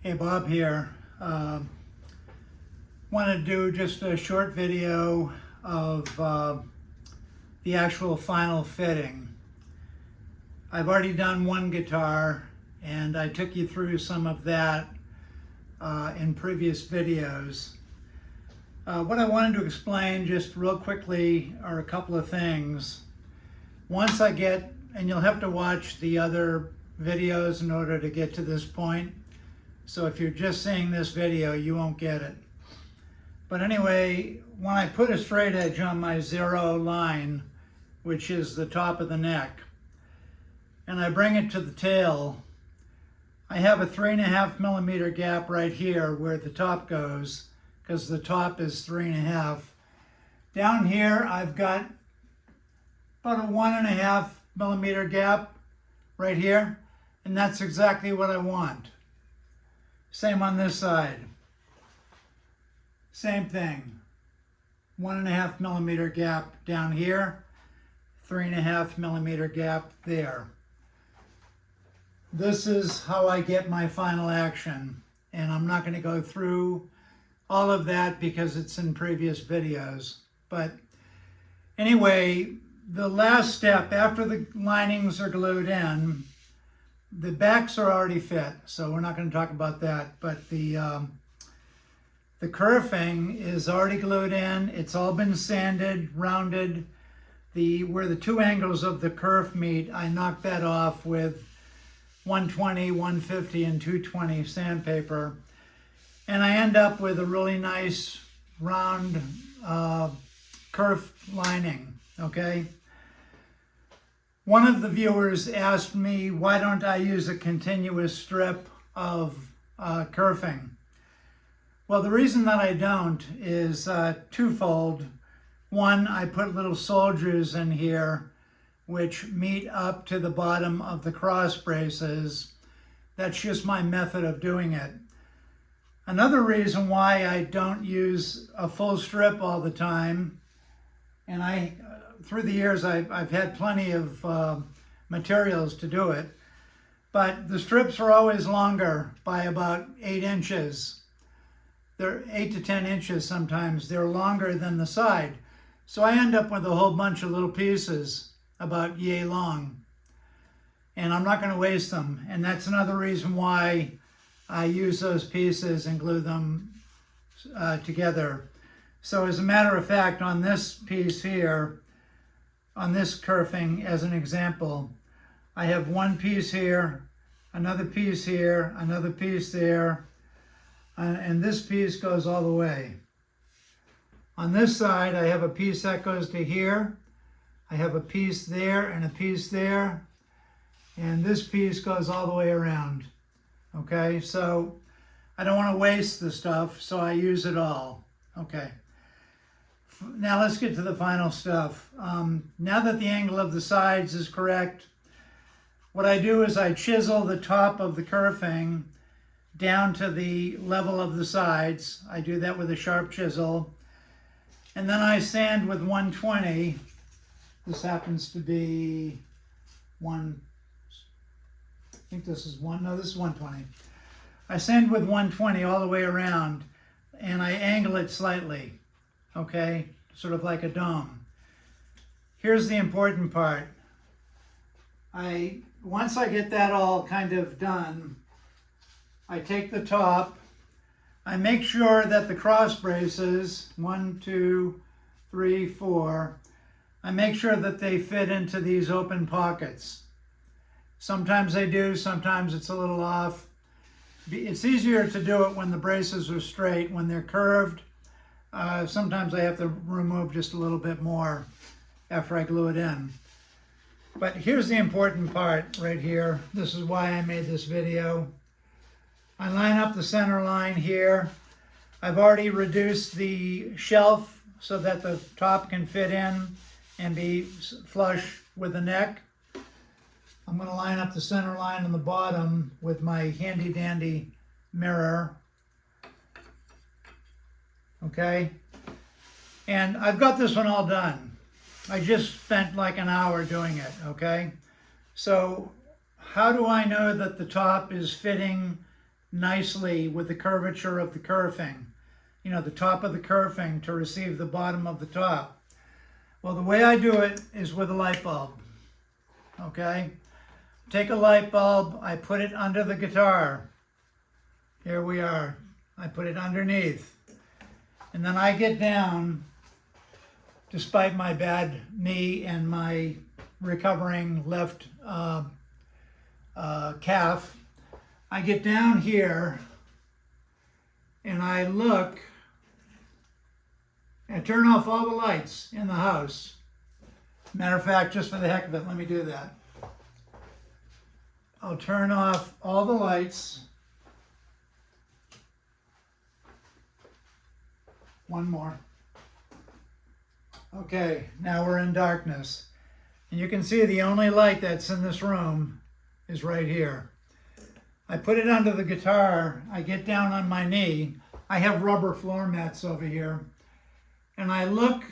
Hey, Bob here. Want to do just a short video of the actual final fitting. I've already done one guitar and I took you through some of that in previous videos. What I wanted to explain just real quickly are a couple of things. Once I get, and you'll have to watch the other videos in order to get to this point. So if you're just seeing this video, you won't get it. But anyway, when I put a straight edge on my 0 line, which is the top of the neck, and I bring it to the tail, I have a 3.5 millimeter gap right here where the top goes, because the top is 3.5. Down here, I've got about a 1.5 millimeter gap right here, and that's exactly what I want. Same on this side. Same thing. 1.5 millimeter gap down here, 3.5 millimeter gap there. This is how I get my final action, and I'm not going to go through all of that because it's in previous videos. But anyway, the last step after the linings are glued in, the backs are already fit, so we're not going to talk about that. But the kerfing is already glued in. It's all been sanded, rounded. Where the two angles of the kerf meet, I knocked that off with 120, 150, and 220 sandpaper. And I end up with a really nice round kerf lining, okay? One of the viewers asked me, why don't I use a continuous strip of kerfing? Well, the reason that I don't is twofold. One, I put little soldiers in here which meet up to the bottom of the cross braces. That's just my method of doing it. Another reason why I don't use a full strip all the time, and through the years I've had plenty of materials to do it, but the strips are always longer by about 8 inches. They're 8 to 10 inches sometimes. They're longer than the side. So I end up with a whole bunch of little pieces about yay long. And I'm not going to waste them. And that's another reason why I use those pieces and glue them together. So as a matter of fact, on this piece here, on this kerfing as an example, I have one piece here, another piece here, another piece there, and this piece goes all the way. On this side, I have a piece that goes to here, I have a piece there and a piece there, and this piece goes all the way around. Okay, so I don't want to waste the stuff, so I use it all. Okay. Now let's get to the final stuff. Now that the angle of the sides is correct, what I do is I chisel the top of the kerfing down to the level of the sides. I do that with a sharp chisel. And then I sand with 120. This happens to be I think this is this is 120. I sand with 120 all the way around, and I angle it slightly. Okay, sort of like a dome. Here's the important part. Once I get that all kind of done, I take the top, I make sure that the cross braces, 1, 2, 3, 4, I make sure that they fit into these open pockets. Sometimes they do, sometimes it's a little off. It's easier to do it when the braces are straight. When they're curved, sometimes I have to remove just a little bit more after I glue it in. But here's the important part right here. This is why I made this video. I line up the center line here. I've already reduced the shelf so that the top can fit in and be flush with the neck. I'm going to line up the center line on the bottom with my handy dandy mirror. Okay, and I've got this one all done. I just spent like an hour doing it, okay? So how do I know that the top is fitting nicely with the curvature of the kerfing. You know, the top of the kerfing to receive the bottom of the top. Well, the way I do it is with a light bulb. Okay? Take a light bulb, I put it under the guitar. Here we are. I put it underneath. And then I get down, despite my bad knee and my recovering left calf, I get down here and I look and turn off all the lights in the house. Matter of fact, just for the heck of it, let me do that. I'll turn off all the lights. One more. Okay, now we're in darkness. And you can see the only light that's in this room is right here. I put it under the guitar, I get down on my knee. I have rubber floor mats over here. And I look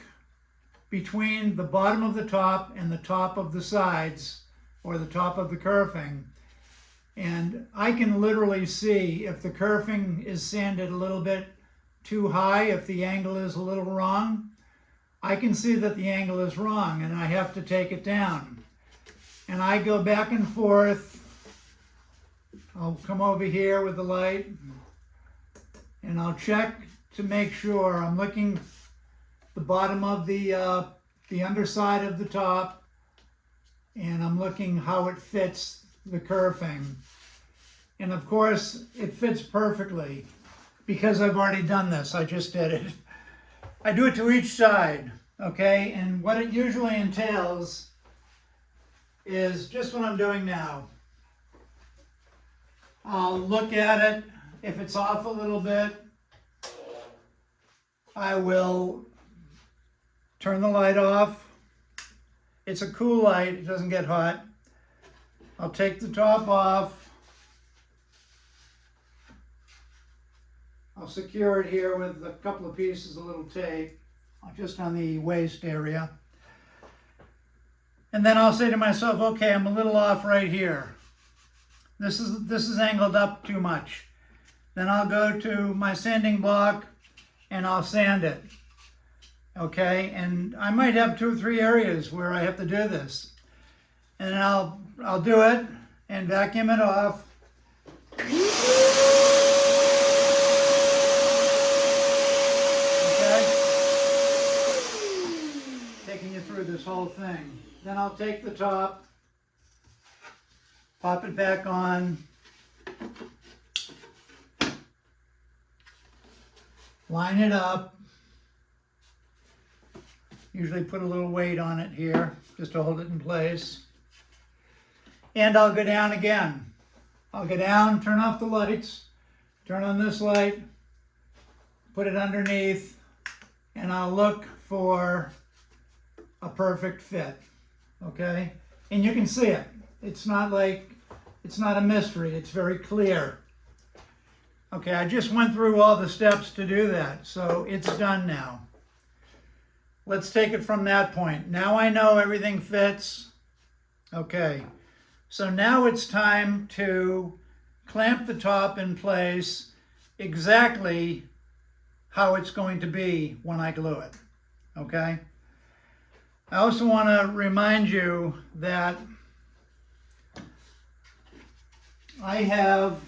between the bottom of the top and the top of the sides, or the top of the kerfing. And I can literally see if the kerfing is sanded a little bit too high, if the angle is a little wrong. I can see that the angle is wrong and I have to take it down. And I go back and forth. I'll come over here with the light and I'll check to make sure I'm looking the bottom of the underside of the top, and I'm looking how it fits the kerfing. And of course, it fits perfectly because I've already done this. I just did it. I do it to each side, okay? And what it usually entails is just what I'm doing now. I'll look at it. If it's off a little bit, I will turn the light off. It's a cool light, it doesn't get hot. I'll take the top off. I'll secure it here with a couple of pieces of little tape, just on the waist area. And then I'll say to myself, okay, I'm a little off right here. This is angled up too much. Then I'll go to my sanding block and I'll sand it. Okay, and I might have 2 or 3 areas where I have to do this. And I'll do it and vacuum it off. Okay? Taking you through this whole thing. Then I'll take the top, pop it back on, line it up. Usually put a little weight on it here just to hold it in place. And I'll go down again. I'll go down, turn off the lights, turn on this light, put it underneath, and I'll look for a perfect fit, okay? And you can see it. It's not a mystery, it's very clear. Okay, I just went through all the steps to do that, so it's done now. Let's take it from that point. Now I know everything fits. Okay, so now it's time to clamp the top in place exactly how it's going to be when I glue it, okay? I also want to remind you that I have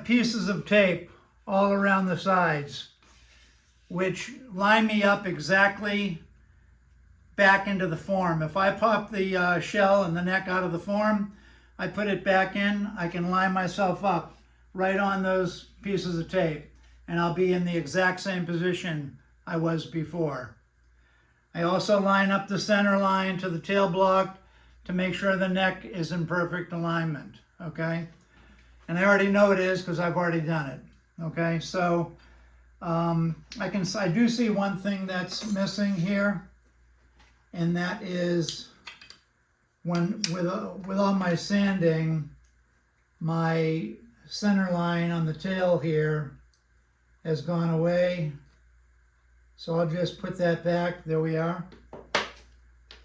pieces of tape all around the sides which line me up exactly back into the form. If I pop the shell and the neck out of the form, I put it back in, I can line myself up right on those pieces of tape and I'll be in the exact same position I was before. I also line up the center line to the tail block to make sure the neck is in perfect alignment, okay? And I already know it is because I've already done it. Okay, so I do see one thing that's missing here, and that is with all my sanding, my center line on the tail here has gone away. So I'll just put that back. There we are.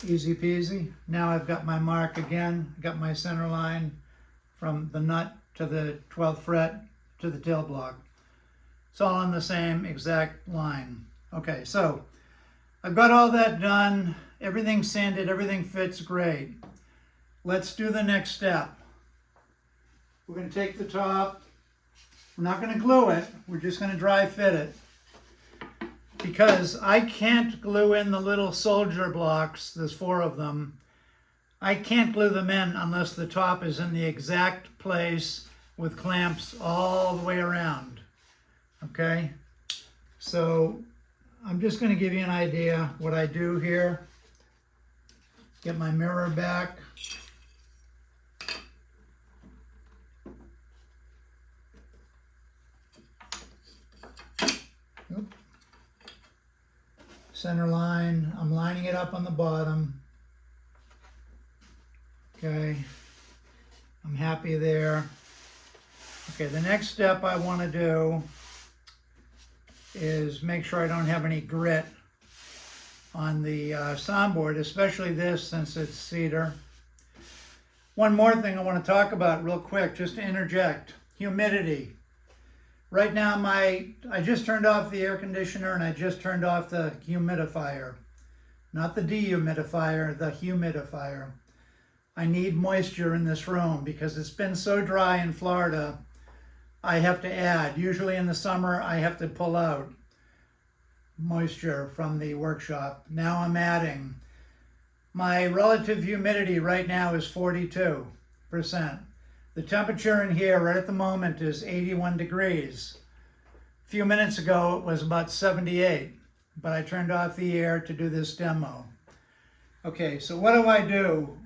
Easy peasy. Now I've got my mark again. Got my center line from the nut to the 12th fret to the tail block. It's all on the same exact line. Okay, so I've got all that done. Everything's sanded, everything fits great. Let's do the next step. We're going to take the top. We're not going to glue it. We're just going to dry fit it. Because I can't glue in the little soldier blocks, there's 4 of them. I can't glue them in unless the top is in the exact place with clamps all the way around. Okay? So I'm just going to give you an idea what I do here. Get my mirror back. Oop. Center line, I'm lining it up on the bottom. Okay, I'm happy there. Okay, the next step I want to do is make sure I don't have any grit on the soundboard, especially this since it's cedar. One more thing I want to talk about real quick, just to interject, humidity. Right now I just turned off the air conditioner and I just turned off the humidifier. Not the dehumidifier, the humidifier. I need moisture in this room because it's been so dry in Florida. I have to add, usually in the summer I have to pull out moisture from the workshop. Now I'm adding. My relative humidity right now is 42%. The temperature in here right at the moment is 81 degrees. A few minutes ago it was about 78, but I turned off the air to do this demo. Okay, so what do?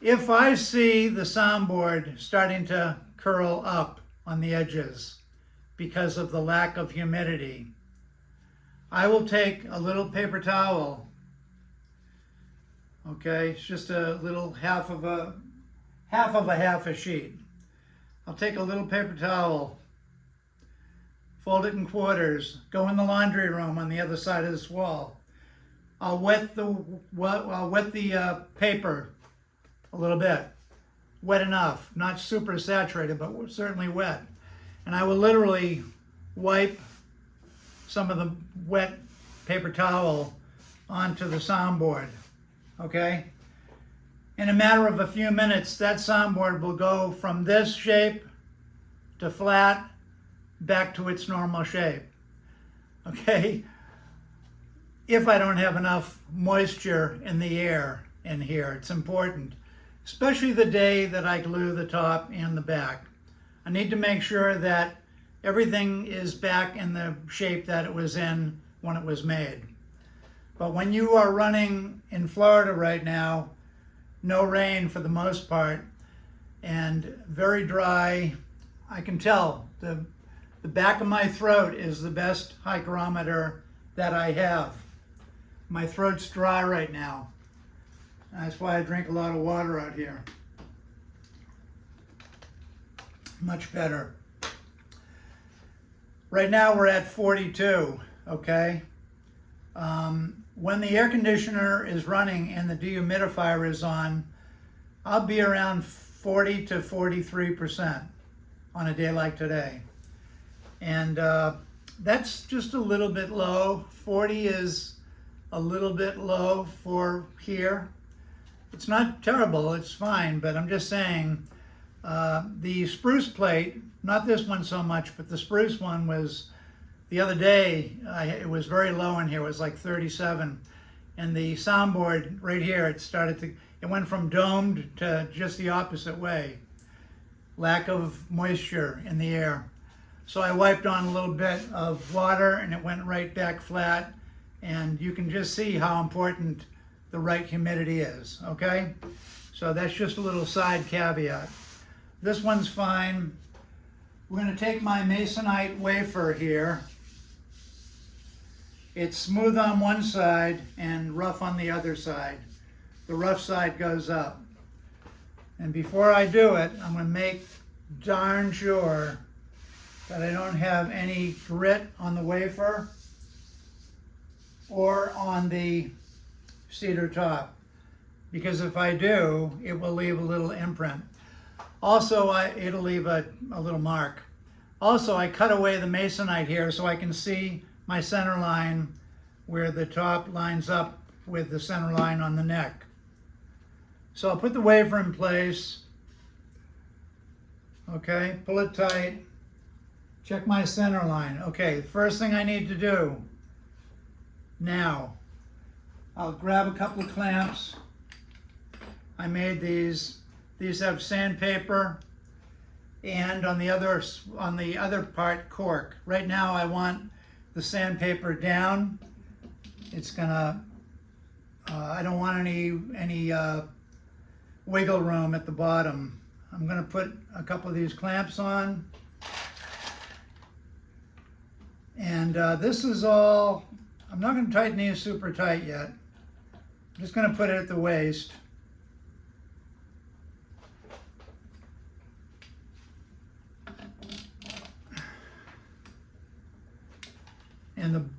If I see the soundboard starting to curl up on the edges because of the lack of humidity, I will take a little paper towel. Okay, it's just a little half of a sheet. I'll take a little paper towel, fold it in quarters, go in the laundry room on the other side of this wall. I'll wet the paper a little bit, wet enough, not super saturated, but certainly wet. And I will literally wipe some of the wet paper towel onto the soundboard, okay? In a matter of a few minutes, that soundboard will go from this shape to flat back to its normal shape, okay? If I don't have enough moisture in the air in here, it's important, especially the day that I glue the top and the back. I need to make sure that everything is back in the shape that it was in when it was made. But when you are running in Florida right now, no rain for the most part, and very dry, I can tell the back of my throat is the best hygrometer that I have. My throat's dry right now. That's why I drink a lot of water out here. Much better. Right now we're at 42, okay? When the air conditioner is running and the dehumidifier is on, I'll be around 40 to 43% on a day like today. And that's just a little bit low. 40 is a little bit low for here. It's not terrible, it's fine, but I'm just saying the spruce plate, not this one so much, but the spruce one was, the other day, it was very low in here, it was like 37. And the soundboard right here, it went from domed to just the opposite way. Lack of moisture in the air. So I wiped on a little bit of water and it went right back flat. And you can just see how important the right humidity is, okay? So that's just a little side caveat. This one's fine. We're gonna take my Masonite wafer here. It's smooth on one side and rough on the other side. The rough side goes up. And before I do it, I'm gonna make darn sure that I don't have any grit on the wafer or on the cedar top, because if I do, it will leave a little imprint. Also, it'll leave a little mark. Also, I cut away the masonite here so I can see my center line where the top lines up with the center line on the neck. So I'll put the wafer in place. Okay, pull it tight. Check my center line. Okay, the first thing I need to do now, I'll grab a couple of clamps. I made these. These have sandpaper and on the other part cork. Right now I want the sandpaper down. It's gonna, I don't want any wiggle room at the bottom. I'm gonna put a couple of these clamps on. And this is all, I'm not gonna tighten these super tight yet. I'm just gonna put it at the waist. And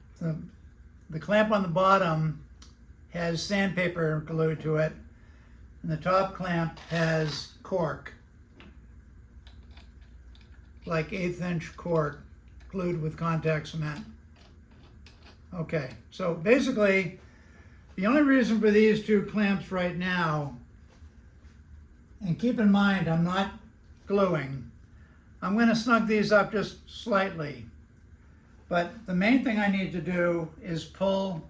the clamp on the bottom has sandpaper glued to it, and the top clamp has cork, like 1/8 inch cork glued with contact cement. Okay, so basically, the only reason for these two clamps right now, and keep in mind I'm not gluing, I'm going to snug these up just slightly. But the main thing I need to do is pull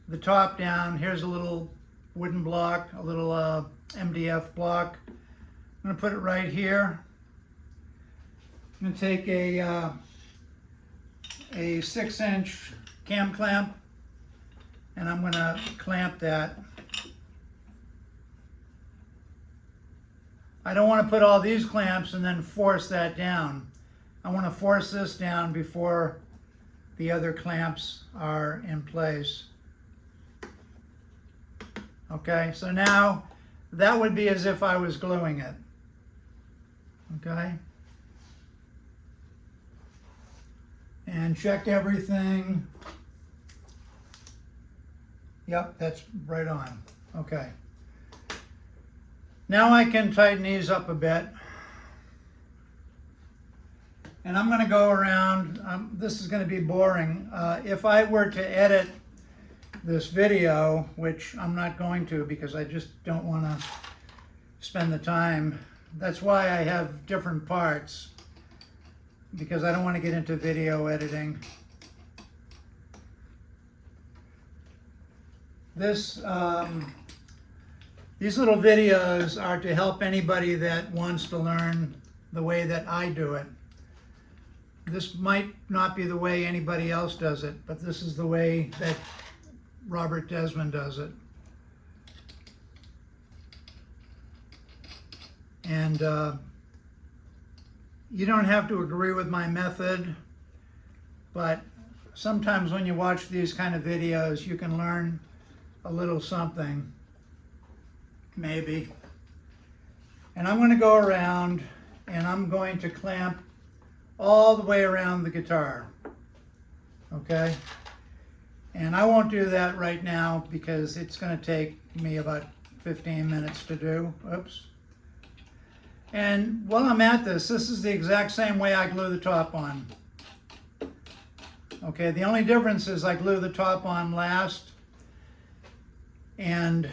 the top down. Here's a little wooden block, a little MDF block. I'm going to put it right here. I'm going to take a 6-inch cam clamp, and I'm going to clamp that. I don't want to put all these clamps and then force that down. I want to force this down before the other clamps are in place. Okay, so now that would be as if I was gluing it. Okay? And check everything. Yep, that's right on. Okay. Now I can tighten these up a bit. And I'm going to go around, this is going to be boring. If I were to edit this video, which I'm not going to because I just don't want to spend the time, that's why I have different parts, because I don't want to get into video editing. These little videos are to help anybody that wants to learn the way that I do it. This might not be the way anybody else does it, but this is the way that Robert Desmond does it. And you don't have to agree with my method, but sometimes when you watch these kind of videos, you can learn a little something, maybe. And I'm going to go around and I'm going to clamp all the way around the guitar, okay? And I won't do that right now because it's going to take me about 15 minutes to do. Oops. And while I'm at this is the exact same way I glue the top on. Okay, the only difference is I glue the top on last, and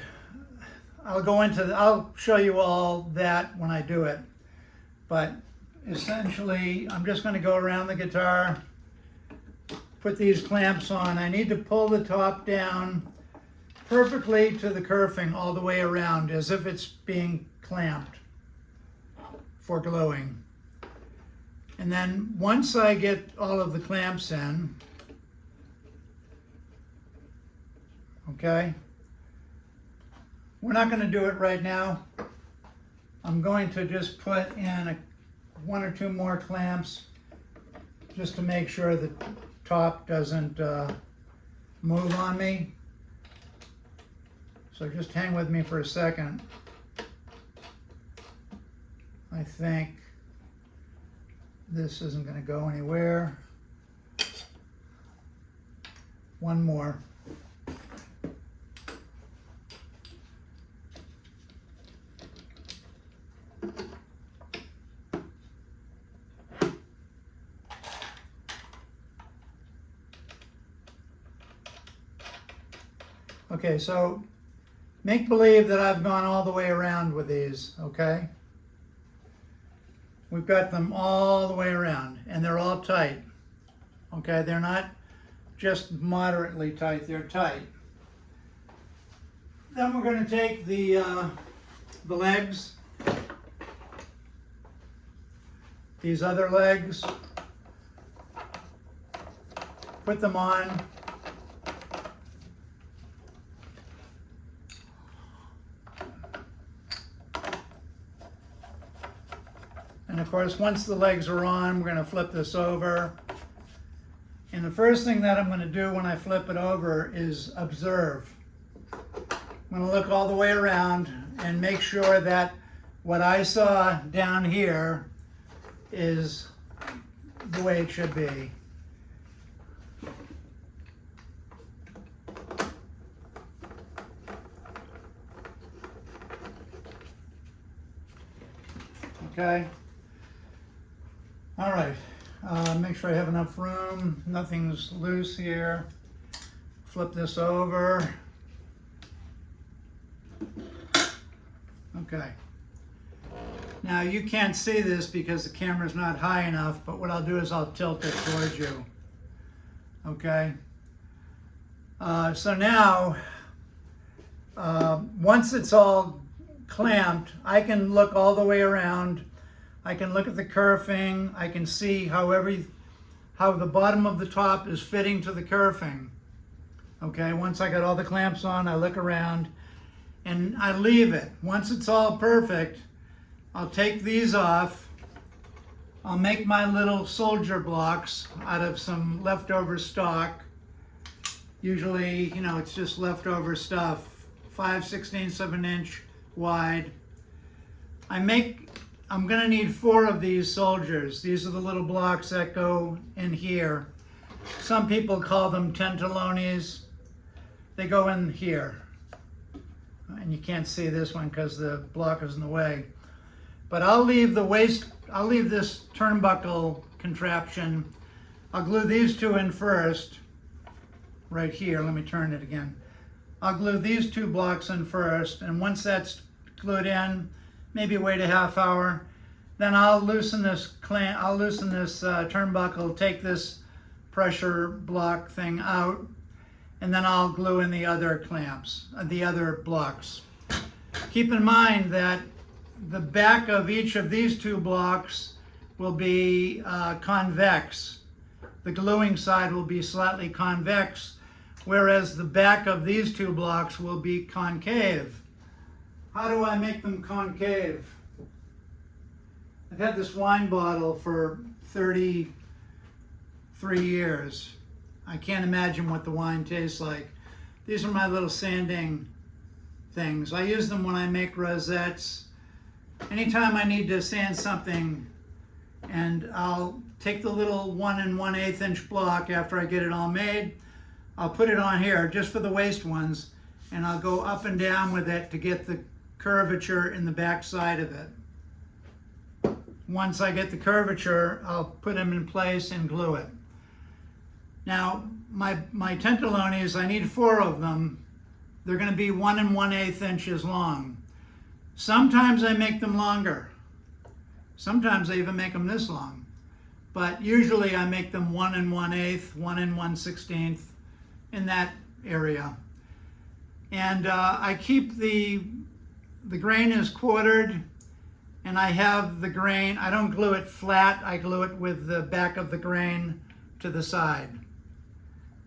I'll show you all that when I do it. But essentially, I'm just going to go around the guitar, put these clamps on. I need to pull the top down perfectly to the kerfing all the way around, as if it's being clamped for gluing. And then once I get all of the clamps in, okay, we're not going to do it right now. I'm going to just put in one or two more clamps just to make sure the top doesn't move on me. So just hang with me for a second. I think this isn't going to go anywhere. One more. Okay, so make believe that I've gone all the way around with these, okay? We've got them all the way around, and they're all tight. Okay, they're not just moderately tight, they're tight. Then we're going to take the legs, these other legs, put them on. And of course, once the legs are on, we're going to flip this over. And the first thing that I'm going to do when I flip it over is observe. I'm going to look all the way around and make sure that what I saw down here is the way it should be. Okay. All right. Make sure I have enough room. Nothing's loose here. Flip this over. Okay. Now you can't see this because the camera's not high enough, but what I'll do is I'll tilt it towards you. Okay. So now, once it's all clamped, I can look all the way around. I can look at the kerfing. I can see how the bottom of the top is fitting to the kerfing. Okay, once I got all the clamps on, I look around and I leave it. Once it's all perfect, I'll take these off. I'll make my little soldier blocks out of some leftover stock. Usually, you know, it's just leftover stuff, 5/16 of an inch wide. I'm gonna need 4 of these soldiers. These are the little blocks that go in here. Some people call them tentallones. They go in here. And you can't see this one because the block is in the way. But I'll leave this turnbuckle contraption. I'll glue these 2 in first. Right here, let me turn it again. I'll glue these 2 blocks in first, and once that's glued in, maybe wait a half hour. Then I'll loosen this turnbuckle, take this pressure block thing out, and then I'll glue in the other clamps, the other blocks. Keep in mind that the back of each of these 2 blocks will be convex. The gluing side will be slightly convex, whereas the back of these 2 blocks will be concave. How do I make them concave? I've had this wine bottle for 33 years. I can't imagine what the wine tastes like. These are my little sanding things. I use them when I make rosettes. Anytime I need to sand something, and I'll take the little 1 1/8 inch block after I get it all made. I'll put it on here just for the waste ones, and I'll go up and down with it to get the curvature in the back side of it. Once I get the curvature, I'll put them in place and glue it. Now, my tentallones, I need 4 of them. They're going to be 1 1/8 inches long. Sometimes I make them longer. Sometimes I even make them this long. But usually I make them 1 1/8, 1 1/16, in that area. And I keep the grain is quartered, and I have the grain, I don't glue it flat, I glue it with the back of the grain to the side.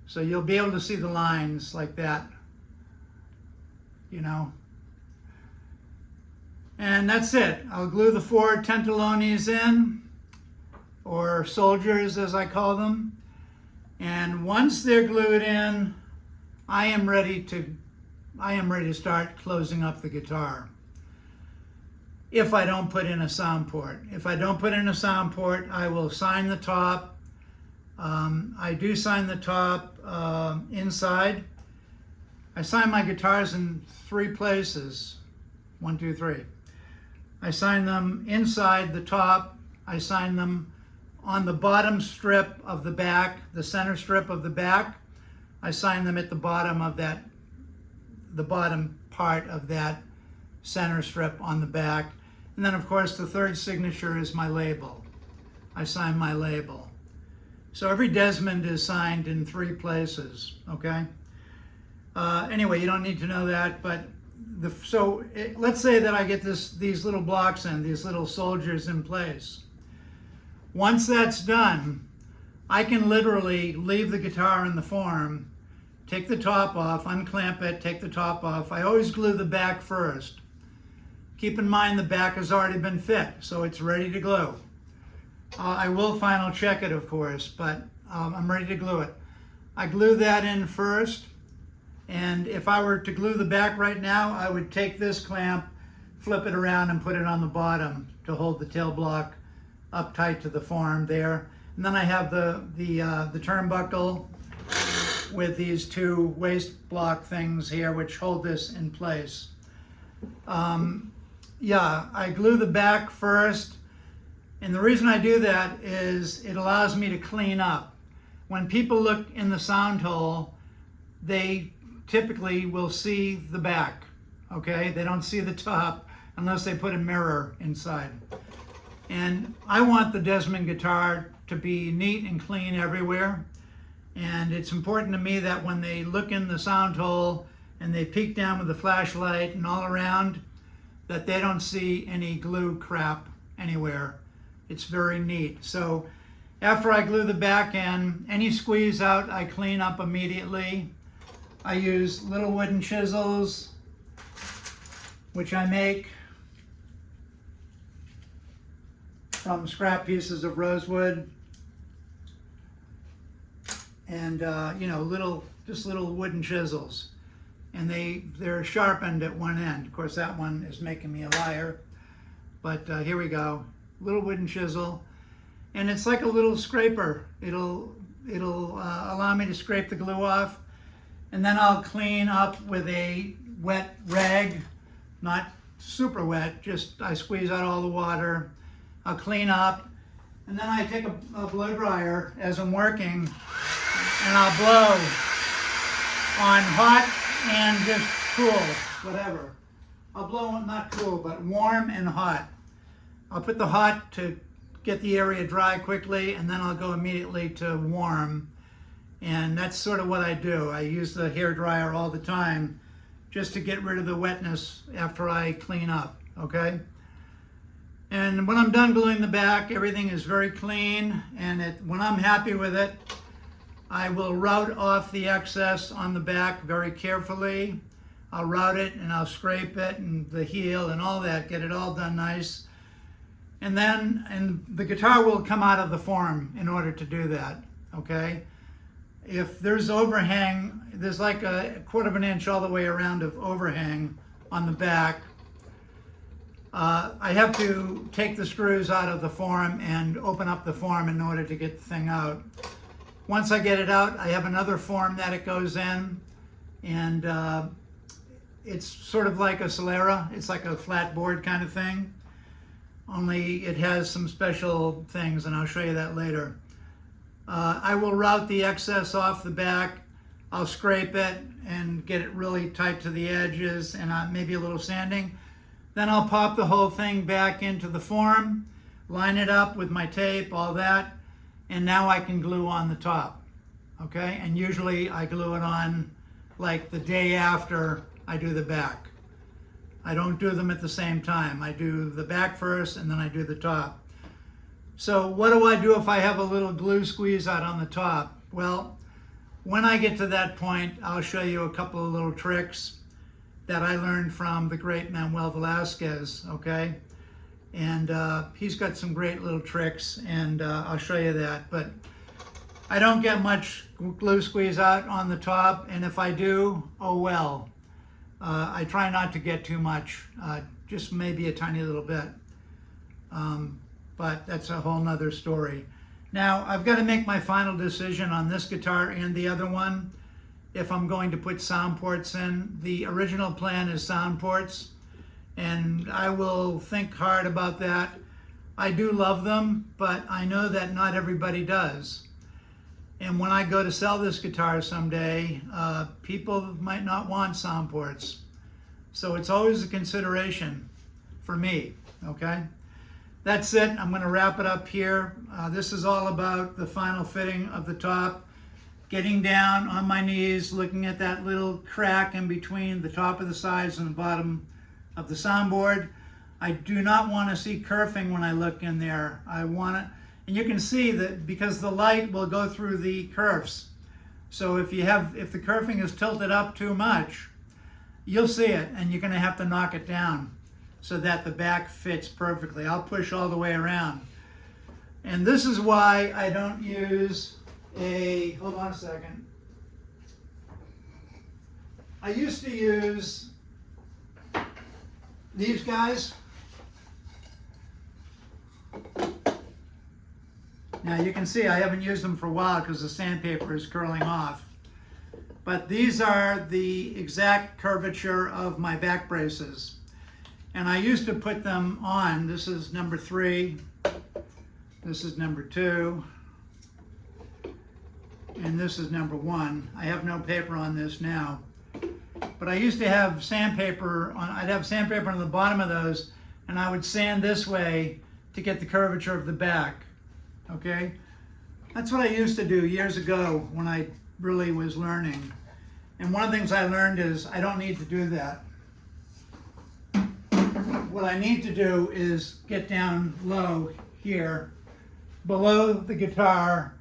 So you'll be able to see the lines like that, you know. And that's it. I'll glue the 4 tentallones in, or soldiers as I call them. And once they're glued in, I am ready to start closing up the guitar. If I don't put in a sound port. If I don't put in a sound port, I will sign the top. I do sign the top inside. I sign my guitars in 3 places. 1, 2, 3. I sign them inside the top. I sign them on the bottom strip of the back, the center strip of the back. I sign them at the bottom of that the bottom part of that center strip on the back. And then of course the third signature is my label. I sign my label. So every Desmond is signed in 3 places, okay? Anyway, you don't need to know that, but let's say that I get these little blocks in, these little soldiers in place. Once that's done, I can literally leave the guitar in the form, take the top off, unclamp it, take the top off. I always glue the back first. Keep in mind the back has already been fit, so it's ready to glue. I will final check it, of course, but I'm ready to glue it. I glue that in first, and if I were to glue the back right now, I would take this clamp, flip it around, and put it on the bottom to hold the tail block up tight to the form there. And then I have the turnbuckle with these 2 waist block things here which hold this in place. Yeah, I glue the back first, and the reason I do that is it allows me to clean up. When people look in the sound hole, they typically will see the back, okay? They don't see the top unless they put a mirror inside. And I want the Desmond guitar to be neat and clean everywhere. And it's important to me that when they look in the sound hole and they peek down with the flashlight and all around, that they don't see any glue crap anywhere. It's very neat. So after I glue the back in, any squeeze out I clean up immediately. I use little wooden chisels, which I make from scrap pieces of rosewood. And just little wooden chisels, and they're sharpened at one end. Of course, that one is making me a liar, but here we go. Little wooden chisel, and it's like a little scraper. It'll allow me to scrape the glue off, and then I'll clean up with a wet rag, not super wet. Just I squeeze out all the water. I'll clean up, and then I take a blow dryer as I'm working. And I'll blow on hot and just cool, whatever. I'll blow on not cool, but warm and hot. I'll put the hot to get the area dry quickly, and then I'll go immediately to warm. And that's sort of what I do. I use the hair dryer all the time just to get rid of the wetness after I clean up, okay? And when I'm done gluing the back, everything is very clean, and when I'm happy with it, I will route off the excess on the back very carefully. I'll route it and I'll scrape it and the heel and all that, get it all done nice. And the guitar will come out of the form in order to do that, okay? If there's overhang, there's like a 1/4 inch all the way around of overhang on the back. I have to take the screws out of the form and open up the form in order to get the thing out. Once I get it out, I have another form that it goes in, and it's sort of like a Solera. It's like a flat board kind of thing, only it has some special things, and I'll show you that later. I will route the excess off the back. I'll scrape it and get it really tight to the edges, and maybe a little sanding. Then I'll pop the whole thing back into the form, line it up with my tape, all that, and now I can glue on the top, okay? And usually I glue it on like the day after I do the back. I don't do them at the same time. I do the back first and then I do the top. So what do I do if I have a little glue squeeze out on the top? Well, when I get to that point, I'll show you a couple of little tricks that I learned from the great Manuel Velasquez, okay? And he's got some great little tricks, and I'll show you that. But I don't get much glue squeeze out on the top, and if I do, oh well. I try not to get too much, just maybe a tiny little bit. But that's a whole nother story. Now, I've got to make my final decision on this guitar and the other one if I'm going to put sound ports in. The original plan is sound ports, and I will think hard about that. I do love them, but I know that not everybody does. And when I go to sell this guitar someday, people might not want sound ports. So it's always a consideration for me, okay? That's it. I'm going to wrap it up here. This is all about the final fitting of the top. Getting down on my knees, looking at that little crack in between the top of the sides and the bottom of the soundboard. I do not want to see kerfing when I look in there. I want it, and you can see that because the light will go through the kerfs. So if the kerfing is tilted up too much, you'll see it, and you're going to have to knock it down so that the back fits perfectly. I'll push all the way around. And this is why I don't use hold on a second. I used to use these guys. Now you can see I haven't used them for a while because the sandpaper is curling off. But these are the exact curvature of my back braces. And I used to put them on. This is number 3. This is number 2. And this is number 1. I have no paper on this now. But I used to have sandpaper on, I'd have sandpaper on the bottom of those, and I would sand this way to get the curvature of the back. Okay? That's what I used to do years ago when I really was learning. And one of the things I learned is I don't need to do that. What I need to do is get down low here, below the guitar,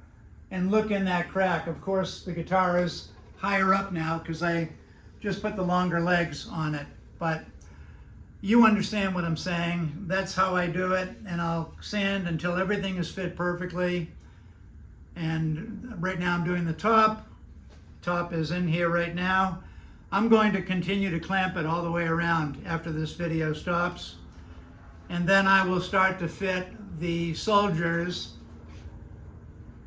and look in that crack. Of course, the guitar is higher up now because I just put the longer legs on it. But you understand what I'm saying. That's how I do it, and I'll sand until everything is fit perfectly. And right now I'm doing the top. Top is in here right now. I'm going to continue to clamp it all the way around after this video stops. And then I will start to fit the soldiers.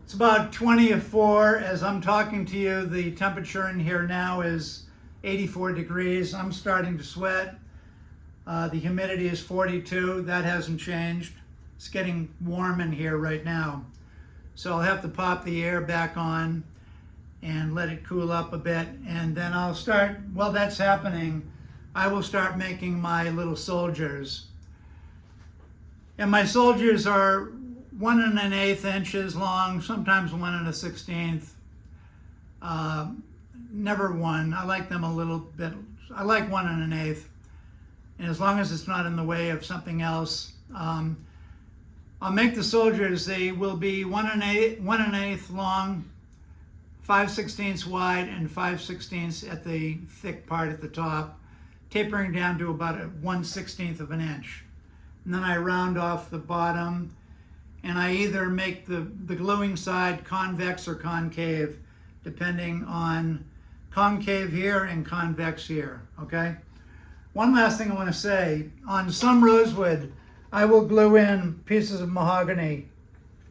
It's about 20 of 4. As I'm talking to you, the temperature in here now is 84 degrees. I'm starting to sweat. The humidity is 42. That hasn't changed. It's getting warm in here right now. So I'll have to pop the air back on and let it cool up a bit. And then I'll start, while that's happening, I will start making my little soldiers. And my soldiers are 1 1/8 inches long, sometimes 1 1/16. Never 1. I like them a little bit. I like 1 1/8. And as long as it's not in the way of something else, I'll make the soldiers. They will be 1 1/8 long, 5/16 wide, and 5/16 at the thick part at the top, tapering down to about 1/16 of an inch. And then I round off the bottom, and I either make the gluing side convex or concave, depending on concave here and convex here, okay? One last thing I want to say, on some rosewood, I will glue in pieces of mahogany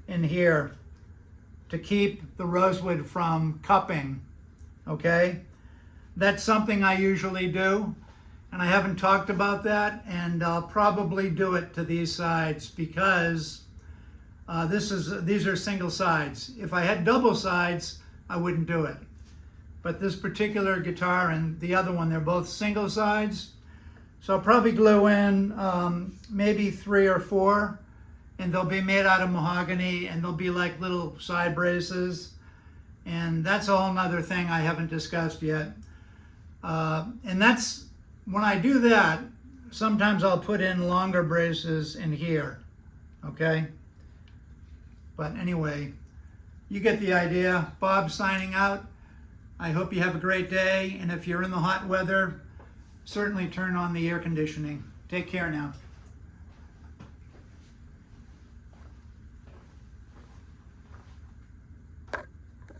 in here to keep the rosewood from cupping, okay? That's something I usually do, and I haven't talked about that, and I'll probably do it to these sides because these are single sides. If I had double sides, I wouldn't do it. But this particular guitar and the other one, they're both single sides. So I'll probably glue in maybe 3 or 4, and they'll be made out of mahogany, and they'll be like little side braces. And that's a whole nother thing I haven't discussed yet. And that's, when I do that, sometimes I'll put in longer braces in here, okay? But anyway, you get the idea. Bob signing out. I hope you have a great day, and if you're in the hot weather, certainly turn on the air conditioning. Take care now.